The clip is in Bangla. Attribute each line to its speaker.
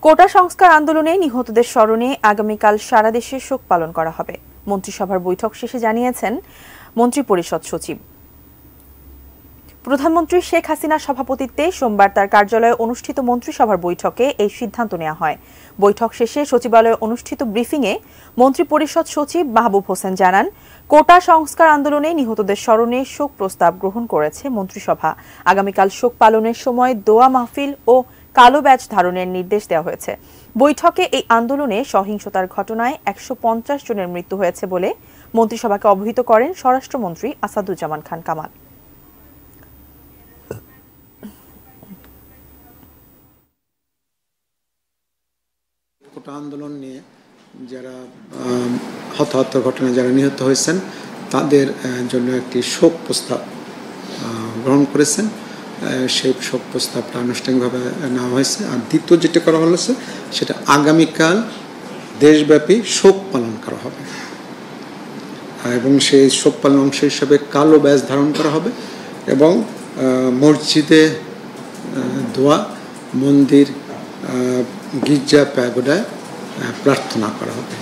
Speaker 1: কোটা সংস্কার আন্দোলনে নিহতদের স্মরণে আগামীকাল সারা দেশে শোক পালন করা হবে। মন্ত্রিসভার বৈঠক শেষে জানিয়েছেন মন্ত্রিপরিষদ সচিব। প্রধানমন্ত্রী শেখ হাসিনার সভাপতিত্বে সোমবার তার কার্যালয়ে অনুষ্ঠিত মন্ত্রিসভার বৈঠকে এই সিদ্ধান্ত নেওয়া হয়। বৈঠক শেষে সচিবালয়ে অনুষ্ঠিত ব্রিফিংয়ে মন্ত্রিপরিষদ সচিব মাহবুব হোসেন জানান, কোটা সংস্কার আন্দোলনে নিহতদের স্মরণে শোক প্রস্তাব গ্রহণ করেছে মন্ত্রিসভা। আগামীকাল শোক পালনের সময় দোয়া মাহফিল ও কালো ব্যাজ ধারণের নির্দেশ দেওয়া হয়েছে। বৈঠকে এই আন্দোলনে সহিংসতার ঘটনায় ১৫০ জনের মৃত্যু হয়েছে বলে মন্ত্রিসভাকে অবহিত করেন স্বরাষ্ট্রমন্ত্রী আসাদুজ্জামান খান কামাল।
Speaker 2: কোটা আন্দোলন নিয়ে যারা হতাহত ঘটনায় যারা নিহত হয়েছেন তাদের জন্য একটি শোক প্রস্তাব গ্রহণ করেছেন। সেই শোক প্রস্তাবটা আনুষ্ঠানিকভাবে নেওয়া হয়েছে। আর দ্বিতীয় যেটা করা হয়েছে সেটা আগামীকাল দেশব্যাপী শোক পালন করা হবে এবং সেই শোক পালন অংশ হিসাবে কালো ব্যাজ ধারণ করা হবে এবং মসজিদে দোয়া, মন্দির, গির্জা, প্যাগোডায় প্রার্থনা করা হবে।